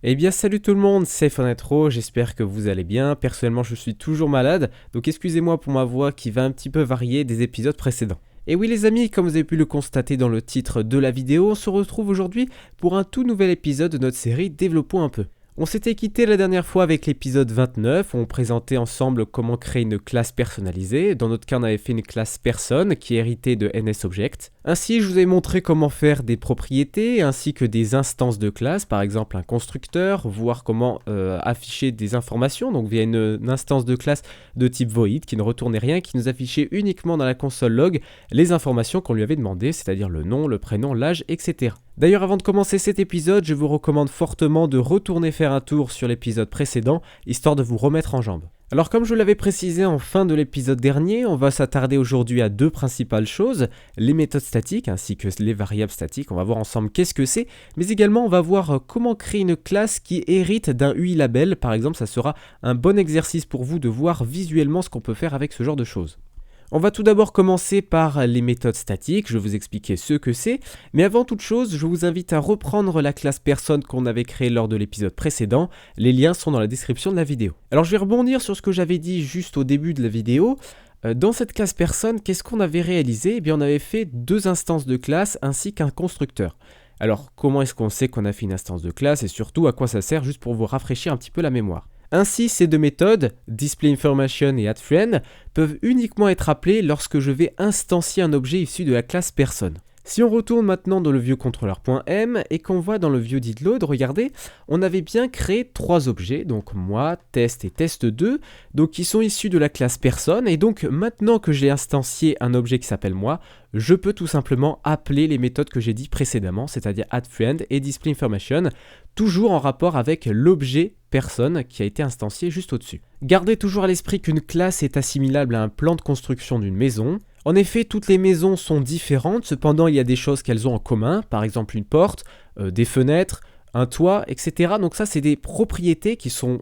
Eh bien salut tout le monde, c'est Fonetro, j'espère que vous allez bien. Personnellement je suis toujours malade, donc excusez-moi pour ma voix qui va un petit peu varier des épisodes précédents. Et oui les amis, comme vous avez pu le constater dans le titre de la vidéo, on se retrouve aujourd'hui pour un tout nouvel épisode de notre série Développons un peu. On s'était quitté la dernière fois avec l'épisode 29, où on présentait ensemble comment créer une classe personnalisée. Dans notre cas, on avait fait une classe personne qui est héritée de NSObject. Ainsi, je vous ai montré comment faire des propriétés ainsi que des instances de classe, par exemple un constructeur, voir comment afficher des informations, donc via une instance de classe de type void qui ne retournait rien, qui nous affichait uniquement dans la console log les informations qu'on lui avait demandées, c'est-à-dire le nom, le prénom, l'âge, etc. D'ailleurs, avant de commencer cet épisode, je vous recommande fortement de retourner faire un tour sur l'épisode précédent, histoire de vous remettre en jambes. Alors comme je vous l'avais précisé en fin de l'épisode dernier, on va s'attarder aujourd'hui à deux principales choses, les méthodes statiques ainsi que les variables statiques, on va voir ensemble qu'est-ce que c'est, mais également on va voir comment créer une classe qui hérite d'un UI label, par exemple ça sera un bon exercice pour vous de voir visuellement ce qu'on peut faire avec ce genre de choses. On va tout d'abord commencer par les méthodes statiques, je vais vous expliquer ce que c'est, mais avant toute chose, je vous invite à reprendre la classe personne qu'on avait créée lors de l'épisode précédent, les liens sont dans la description de la vidéo. Alors je vais rebondir sur ce que j'avais dit juste au début de la vidéo. Dans cette classe personne, qu'est-ce qu'on avait réalisé ? Eh bien on avait fait deux instances de classe ainsi qu'un constructeur. Alors comment est-ce qu'on sait qu'on a fait une instance de classe et surtout à quoi ça sert, juste pour vous rafraîchir un petit peu la mémoire. Ainsi, ces deux méthodes, displayInformation et addFriend, peuvent uniquement être appelées lorsque je vais instancier un objet issu de la classe personne. Si on retourne maintenant dans le viewController.m et qu'on voit dans le viewDidLoad, regardez, on avait bien créé trois objets, donc moi, test et test2, donc qui sont issus de la classe personne, et donc maintenant que j'ai instancié un objet qui s'appelle moi, je peux tout simplement appeler les méthodes que j'ai dit précédemment, c'est-à-dire addFriend et displayInformation, toujours en rapport avec l'objet personne qui a été instancié juste au-dessus. Gardez toujours à l'esprit qu'une classe est assimilable à un plan de construction d'une maison. En effet, toutes les maisons sont différentes, cependant il y a des choses qu'elles ont en commun, par exemple une porte, des fenêtres, un toit, etc. Donc ça c'est des propriétés qui sont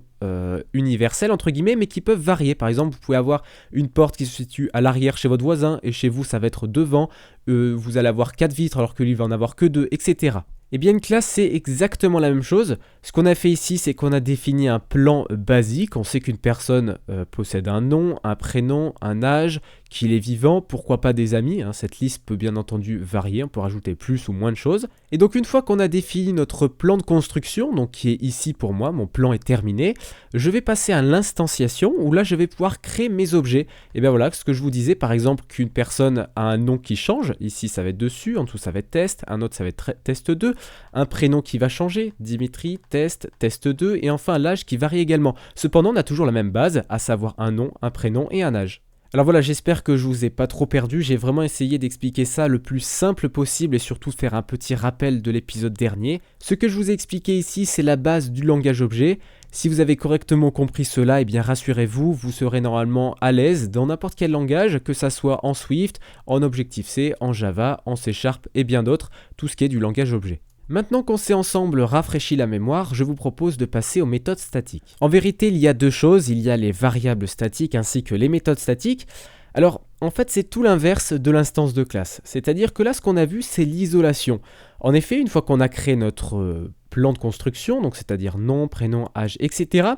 universelles entre guillemets, mais qui peuvent varier. Par exemple, vous pouvez avoir une porte qui se situe à l'arrière chez votre voisin, et chez vous ça va être devant, vous allez avoir 4 vitres alors que lui va en avoir que 2, etc. Eh bien une classe c'est exactement la même chose. Ce qu'on a fait ici c'est qu'on a défini un plan basique. On sait qu'une personne possède un nom, un prénom, un âge, qu'il est vivant, pourquoi pas des amis, hein. Cette liste peut bien entendu varier, on peut rajouter plus ou moins de choses. Et donc une fois qu'on a défini notre plan de construction, donc qui est ici pour moi, mon plan est terminé, je vais passer à l'instanciation où là je vais pouvoir créer mes objets. Et bien voilà, ce que je vous disais, par exemple qu'une personne a un nom qui change, ici ça va être dessus, en dessous ça va être test, un autre ça va être test2, un prénom qui va changer, Dimitri, test, test2, et enfin l'âge qui varie également. Cependant on a toujours la même base, à savoir un nom, un prénom et un âge. Alors voilà, j'espère que je vous ai pas trop perdu, j'ai vraiment essayé d'expliquer ça le plus simple possible et surtout faire un petit rappel de l'épisode dernier. Ce que je vous ai expliqué ici, c'est la base du langage objet. Si vous avez correctement compris cela, eh bien rassurez-vous, vous serez normalement à l'aise dans n'importe quel langage, que ça soit en Swift, en Objective-C, en Java, en C# et bien d'autres, tout ce qui est du langage objet. Maintenant qu'on s'est ensemble rafraîchi la mémoire, je vous propose de passer aux méthodes statiques. En vérité, il y a deux choses, il y a les variables statiques ainsi que les méthodes statiques. Alors, en fait, c'est tout l'inverse de l'instance de classe. C'est-à-dire que là, ce qu'on a vu, c'est l'isolation. En effet, une fois qu'on a créé notre plan de construction, donc c'est-à-dire nom, prénom, âge, etc.,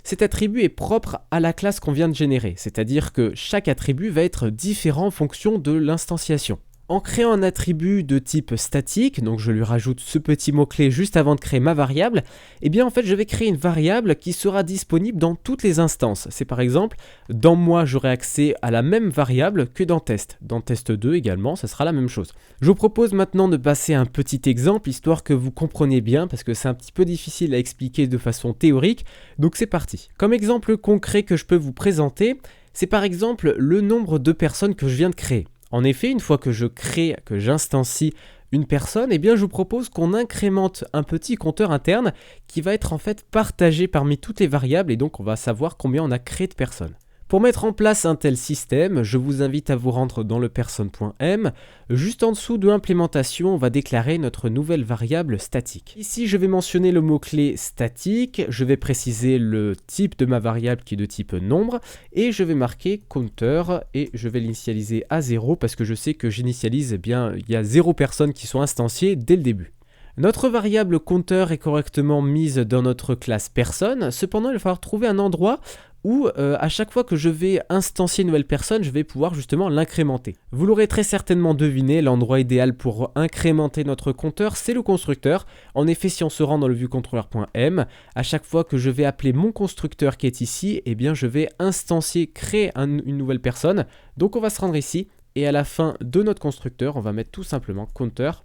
cet attribut est propre à la classe qu'on vient de générer. C'est-à-dire que chaque attribut va être différent en fonction de l'instanciation. En créant un attribut de type statique, donc je lui rajoute ce petit mot-clé juste avant de créer ma variable, eh bien en fait je vais créer une variable qui sera disponible dans toutes les instances. C'est par exemple, dans moi j'aurai accès à la même variable que dans test. Dans test2 également, ça sera la même chose. Je vous propose maintenant de passer à un petit exemple, histoire que vous compreniez bien, parce que c'est un petit peu difficile à expliquer de façon théorique, donc c'est parti. Comme exemple concret que je peux vous présenter, c'est par exemple le nombre de personnes que je viens de créer. En effet, une fois que je crée, que j'instancie une personne, eh bien je vous propose qu'on incrémente un petit compteur interne qui va être en fait partagé parmi toutes les variables et donc on va savoir combien on a créé de personnes. Pour mettre en place un tel système, je vous invite à vous rendre dans le person.m. Juste en dessous de implémentation, on va déclarer notre nouvelle variable statique. Ici, je vais mentionner le mot-clé statique, je vais préciser le type de ma variable qui est de type nombre, et je vais marquer counter, et je vais l'initialiser à 0 parce que je sais que j'initialise, eh bien, il y a 0 personnes qui sont instanciées dès le début. Notre variable compteur est correctement mise dans notre classe personne, cependant il va falloir trouver un endroit où à chaque fois que je vais instancier une nouvelle personne, je vais pouvoir justement l'incrémenter. Vous l'aurez très certainement deviné, l'endroit idéal pour incrémenter notre compteur, c'est le constructeur. En effet, si on se rend dans le vuecontroller.m, à chaque fois que je vais appeler mon constructeur qui est ici, eh bien je vais créer une nouvelle personne. Donc on va se rendre ici. Et à la fin de notre constructeur, on va mettre tout simplement compteur,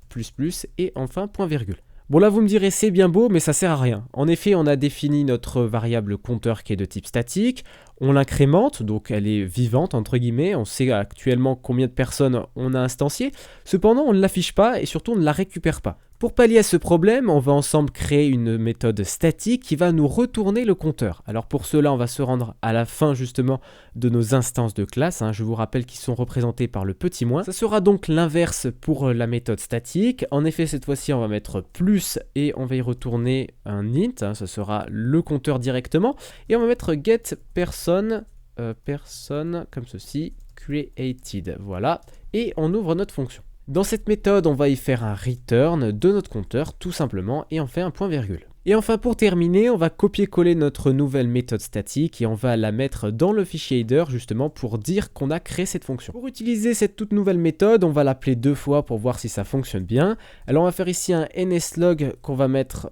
et enfin point virgule. Bon là vous me direz c'est bien beau mais ça sert à rien. En effet on a défini notre variable compteur qui est de type statique, on l'incrémente, donc elle est vivante entre guillemets, on sait actuellement combien de personnes on a instancié, cependant on ne l'affiche pas et surtout on ne la récupère pas. Pour pallier à ce problème, on va ensemble créer une méthode statique qui va nous retourner le compteur. Alors pour cela, on va se rendre à la fin justement de nos instances de classe. Je vous rappelle qu'ils sont représentés par le petit moins. Ça sera donc l'inverse pour la méthode statique. En effet, cette fois-ci, on va mettre plus et on va y retourner un int. Ça sera le compteur directement. Et on va mettre get person comme ceci, created. Voilà. Et on ouvre notre fonction. Dans cette méthode, on va y faire un return de notre compteur tout simplement et on fait un point virgule. Et enfin pour terminer, on va copier-coller notre nouvelle méthode statique et on va la mettre dans le fichier header justement pour dire qu'on a créé cette fonction. Pour utiliser cette toute nouvelle méthode, on va l'appeler 2 fois pour voir si ça fonctionne bien. Alors on va faire ici un nslog qu'on va mettre,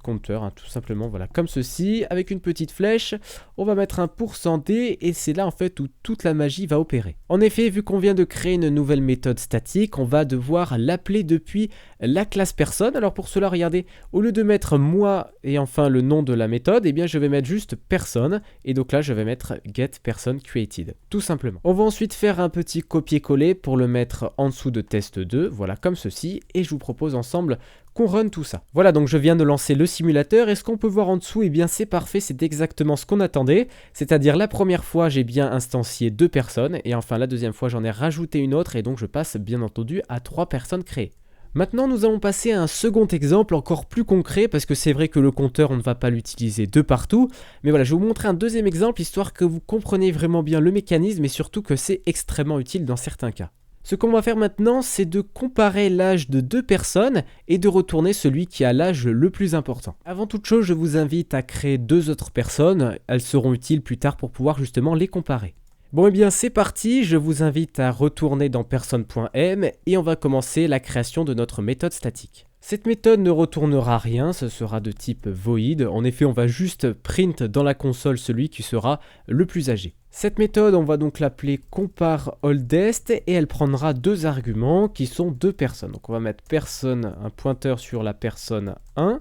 compteur tout simplement, voilà comme ceci, avec une petite flèche. On va mettre un %d et c'est là en fait où toute la magie va opérer. En effet, vu qu'on vient de créer une nouvelle méthode statique, on va devoir l'appeler depuis la classe personne. Alors pour cela, regardez, au lieu de mettre moi et enfin le nom de la méthode, eh bien je vais mettre juste personne et donc là je vais mettre get person created tout simplement. On va ensuite faire un petit copier-coller pour le mettre en dessous de test2, voilà comme ceci, et je vous propose ensemble qu'on run tout ça. Voilà, donc je viens de lancer le simulateur et ce qu'on peut voir en dessous, eh bien c'est parfait, c'est exactement ce qu'on attendait, c'est-à-dire la première fois j'ai bien instancié 2 personnes et enfin la deuxième fois j'en ai rajouté une autre et donc je passe bien entendu à 3 personnes créées. Maintenant, nous allons passer à un second exemple encore plus concret parce que c'est vrai que le compteur, on ne va pas l'utiliser de partout. Mais voilà, je vais vous montrer un deuxième exemple histoire que vous compreniez vraiment bien le mécanisme et surtout que c'est extrêmement utile dans certains cas. Ce qu'on va faire maintenant, c'est de comparer l'âge de 2 personnes et de retourner celui qui a l'âge le plus important. Avant toute chose, je vous invite à créer 2 autres personnes. Elles seront utiles plus tard pour pouvoir justement les comparer. Bon et bien c'est parti, je vous invite à retourner dans person.m et on va commencer la création de notre méthode statique. Cette méthode ne retournera rien, ce sera de type void, en effet on va juste print dans la console celui qui sera le plus âgé. Cette méthode on va donc l'appeler compareOldest et elle prendra 2 arguments qui sont 2 personnes. Donc on va mettre personne, un pointeur sur la personne 1.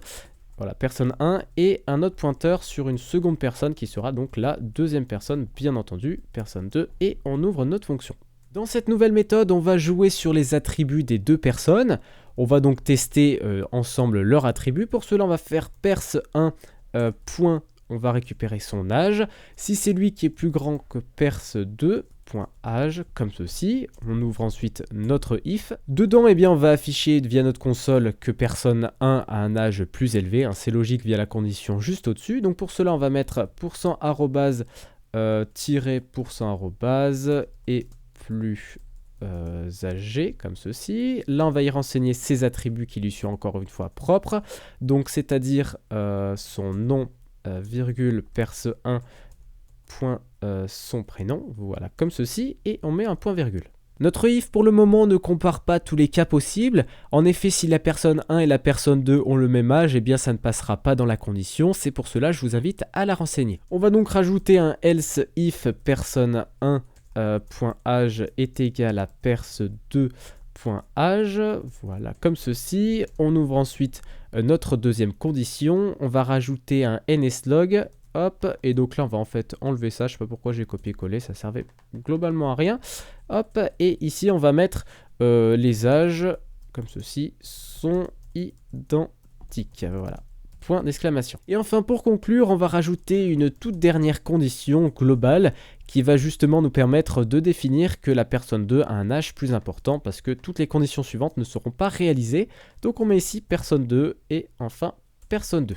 Voilà, personne 1 et un autre pointeur sur une seconde personne qui sera donc la deuxième personne, bien entendu, personne 2, et on ouvre notre fonction. Dans cette nouvelle méthode, on va jouer sur les attributs des 2 personnes. On va donc tester ensemble leurs attributs. Pour cela, on va faire pers1 point, on va récupérer son âge. Si c'est lui qui est plus grand que pers2, .âge comme ceci, on ouvre ensuite notre if. Dedans, eh bien, on va afficher via notre console que personne 1 a un âge plus élevé, c'est logique via la condition juste au-dessus. Donc pour cela, on va mettre %arrobase %arrobase et plus âgé comme ceci. Là, on va y renseigner ses attributs qui lui sont encore une fois propres, donc c'est-à-dire son nom, virgule pers1 point son prénom, voilà comme ceci, et on met un point virgule. Notre if pour le moment ne compare pas tous les cas possibles. En effet, si la personne 1 et la personne 2 ont le même âge, eh bien ça ne passera pas dans la condition, c'est pour cela que je vous invite à la renseigner. On va donc rajouter un else if personne 1 .âge est égal à pers2 .âge, voilà comme ceci. On ouvre ensuite notre deuxième condition, on va rajouter un nslog. Hop, et donc là on va en fait enlever ça, je sais pas pourquoi j'ai copié-collé, ça servait globalement à rien. Hop, et ici on va mettre les âges, comme ceci, sont identiques, voilà, point d'exclamation. Et enfin pour conclure, on va rajouter une toute dernière condition globale qui va justement nous permettre de définir que la personne 2 a un âge plus important parce que toutes les conditions suivantes ne seront pas réalisées. Donc on met ici personne 2 et enfin personne 2.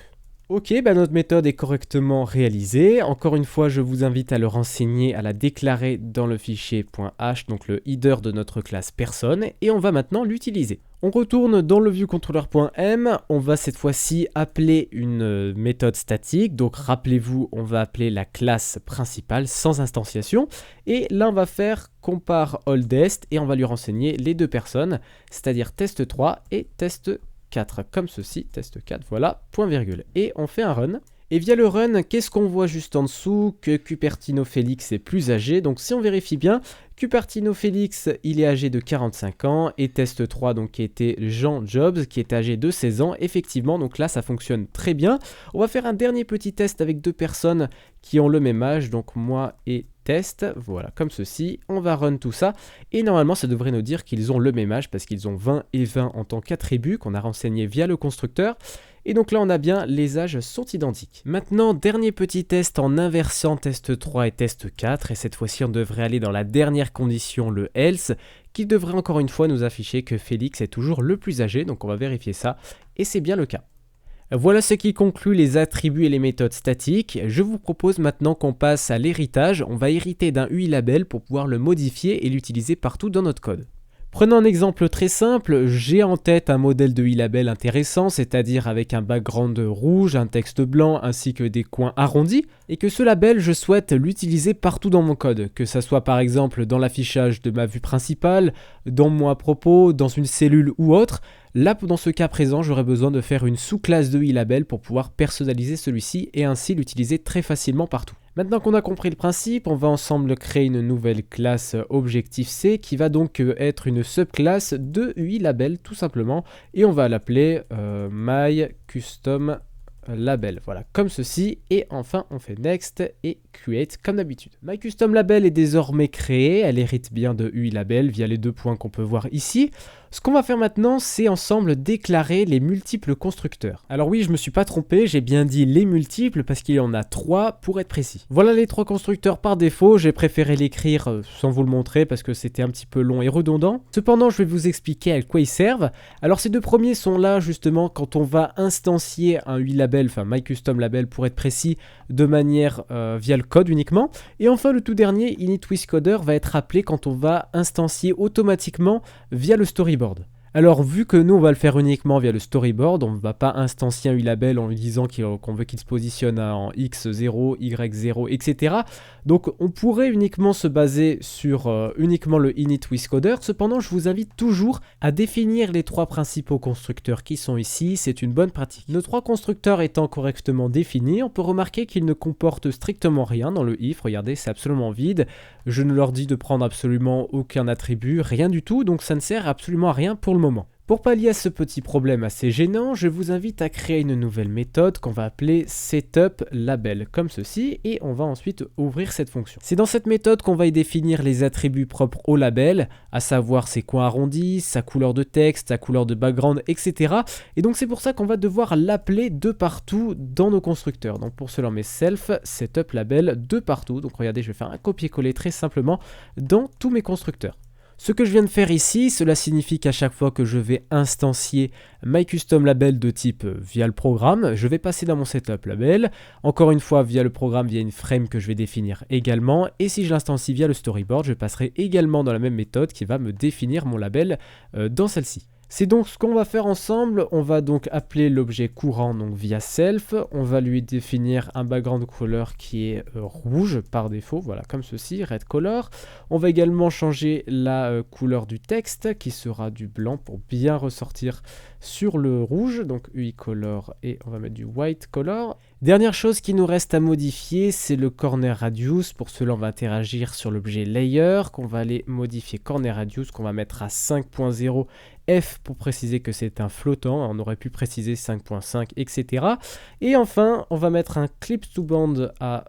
Ok, notre méthode est correctement réalisée. Encore une fois, je vous invite à le renseigner, à la déclarer dans le fichier .h, donc le header de notre classe personne, et on va maintenant l'utiliser. On retourne dans le viewcontroller.m, on va cette fois-ci appeler une méthode statique, donc rappelez-vous, on va appeler la classe principale sans instantiation, et là on va faire compare oldest et on va lui renseigner les deux personnes, c'est-à-dire test3 et test4, comme ceci, test4, voilà, point virgule, et on fait un run. Et via le run, qu'est-ce qu'on voit juste en dessous? Que Cupertino Félix est plus âgé, donc si on vérifie bien, Cupertino Félix, il est âgé de 45 ans, et test 3, donc qui était Jean Jobs, qui est âgé de 16 ans, effectivement, donc là ça fonctionne très bien. On va faire un dernier petit test avec deux personnes qui ont le même âge, donc moi et test, voilà, comme ceci, on va run tout ça, et normalement ça devrait nous dire qu'ils ont le même âge, parce qu'ils ont 20 et 20 en tant qu'attributs, qu'on a renseigné via le constructeur. Et donc là on a bien, les âges sont identiques. Maintenant, dernier petit test en inversant test 3 et test 4, et cette fois-ci on devrait aller dans la dernière condition, le else, qui devrait encore une fois nous afficher que Félix est toujours le plus âgé, donc on va vérifier ça, et c'est bien le cas. Voilà ce qui conclut les attributs et les méthodes statiques. Je vous propose maintenant qu'on passe à l'héritage. On va hériter d'un UI label pour pouvoir le modifier et l'utiliser partout dans notre code. Prenons un exemple très simple, j'ai en tête un modèle de i-label intéressant, c'est-à-dire avec un background rouge, un texte blanc ainsi que des coins arrondis, et que ce label je souhaite l'utiliser partout dans mon code, que ça soit par exemple dans l'affichage de ma vue principale, dans mon à propos, dans une cellule ou autre. Là, dans ce cas présent, j'aurais besoin de faire une sous-classe de i-label pour pouvoir personnaliser celui-ci et ainsi l'utiliser très facilement partout. Maintenant qu'on a compris le principe, on va ensemble créer une nouvelle classe Objective-C qui va donc être une subclasse de UI-label tout simplement et on va l'appeler MyCustomLabel, voilà, comme ceci, et enfin on fait Next et Create comme d'habitude. MyCustomLabel est désormais créée, elle hérite bien de UI-label via les deux points qu'on peut voir ici. Ce qu'on va faire maintenant, c'est ensemble déclarer les multiples constructeurs. Alors oui, je me suis pas trompé, j'ai bien dit les multiples parce qu'il y en a 3 pour être précis. Voilà les 3 constructeurs par défaut, j'ai préféré l'écrire sans vous le montrer parce que c'était un petit peu long et redondant. Cependant, je vais vous expliquer à quoi ils servent. Alors ces deux premiers sont là justement quand on va instancier un UI-label, enfin MyCustomLabel pour être précis, de manière via le code uniquement. Et enfin le tout dernier, initWithCoder, va être appelé quand on va instancier automatiquement via le storyboard. Alors vu que nous on va le faire uniquement via le storyboard, on ne va pas instancier un UI-label en lui disant qu'on veut qu'il se positionne en X0, Y0, etc. Donc on pourrait uniquement se baser sur uniquement le initWithCoder. Cependant je vous invite toujours à définir les 3 principaux constructeurs qui sont ici, c'est une bonne pratique. Nos 3 constructeurs étant correctement définis, on peut remarquer qu'ils ne comportent strictement rien dans le if, regardez c'est absolument vide. Je ne leur dis de prendre absolument aucun attribut, rien du tout, donc ça ne sert absolument à rien pour le moment. Pour pallier à ce petit problème assez gênant, je vous invite à créer une nouvelle méthode qu'on va appeler setupLabel, comme ceci, et on va ensuite ouvrir cette fonction. C'est dans cette méthode qu'on va y définir les attributs propres au label, à savoir ses coins arrondis, sa couleur de texte, sa couleur de background, etc. Et donc c'est pour ça qu'on va devoir l'appeler de partout dans nos constructeurs. Donc pour cela on met self setupLabel de partout. Donc regardez, je vais faire un copier-coller très simplement dans tous mes constructeurs. Ce que je viens de faire ici, cela signifie qu'à chaque fois que je vais instancier MyCustomLabel de type via le programme, je vais passer dans mon setupLabel, encore une fois via le programme, via une frame que je vais définir également, et si je l'instancie via le storyboard, je passerai également dans la même méthode qui va me définir mon label dans celle-ci. C'est donc ce qu'on va faire ensemble, on va donc appeler l'objet courant donc via self, on va lui définir un background color qui est rouge par défaut, voilà comme ceci, red color. On va également changer la couleur du texte qui sera du blanc pour bien ressortir sur le rouge, donc UI color et on va mettre du white color. Dernière chose qui nous reste à modifier, c'est le corner radius. Pour cela, on va interagir sur l'objet layer, qu'on va aller modifier corner radius, qu'on va mettre à 5.0 F pour préciser que c'est un flottant. On aurait pu préciser 5.5, etc. Et enfin, on va mettre un clip to band à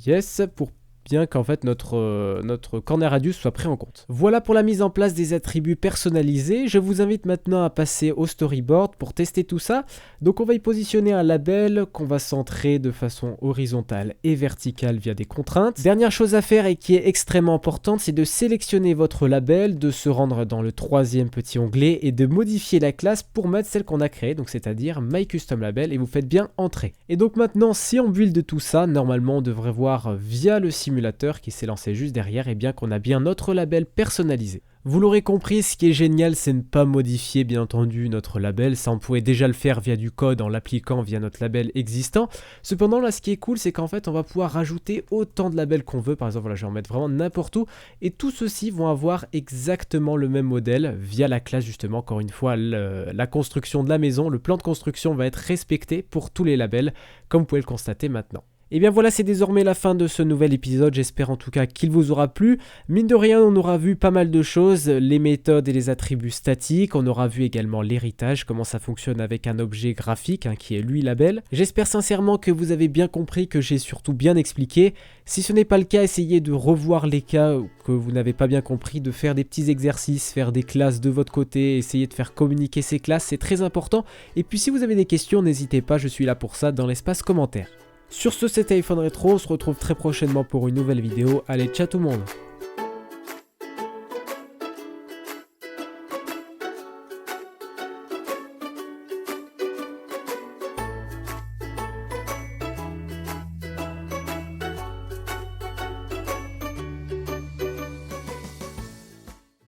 yes pour bien qu'en fait notre corner radius soit pris en compte. Voilà pour la mise en place des attributs personnalisés. Je vous invite maintenant à passer au storyboard pour tester tout ça. Donc on va y positionner un label qu'on va centrer de façon horizontale et verticale via des contraintes. Dernière chose à faire et qui est extrêmement importante, c'est de sélectionner votre label, de se rendre dans le 3e petit onglet et de modifier la classe pour mettre celle qu'on a créée, donc c'est-à-dire MyCustomLabel, et vous faites bien entrer. Et donc maintenant, si on build tout ça, normalement on devrait voir via le simulateur qui s'est lancé juste derrière, et bien qu'on a bien notre label personnalisé. Vous l'aurez compris, ce qui est génial, c'est ne pas modifier bien entendu notre label. Ça, on pouvait déjà le faire via du code en l'appliquant via notre label existant. Cependant, là, ce qui est cool, c'est qu'en fait, on va pouvoir rajouter autant de labels qu'on veut. Par exemple, voilà, je vais en mettre vraiment n'importe où. Et tous ceux-ci vont avoir exactement le même modèle via la classe, justement. Encore une fois, la construction de la maison, le plan de construction va être respecté pour tous les labels, comme vous pouvez le constater maintenant. Et bien voilà, c'est désormais la fin de ce nouvel épisode, j'espère en tout cas qu'il vous aura plu. Mine de rien, on aura vu pas mal de choses, les méthodes et les attributs statiques, on aura vu également l'héritage, comment ça fonctionne avec un objet graphique qui est lui label. J'espère sincèrement que vous avez bien compris, que j'ai surtout bien expliqué. Si ce n'est pas le cas, essayez de revoir les cas que vous n'avez pas bien compris, de faire des petits exercices, faire des classes de votre côté, essayez de faire communiquer ces classes, c'est très important. Et puis si vous avez des questions, n'hésitez pas, je suis là pour ça dans l'espace commentaire. Sur ce, c'était iPhone Rétro, on se retrouve très prochainement pour une nouvelle vidéo. Allez, ciao tout le monde!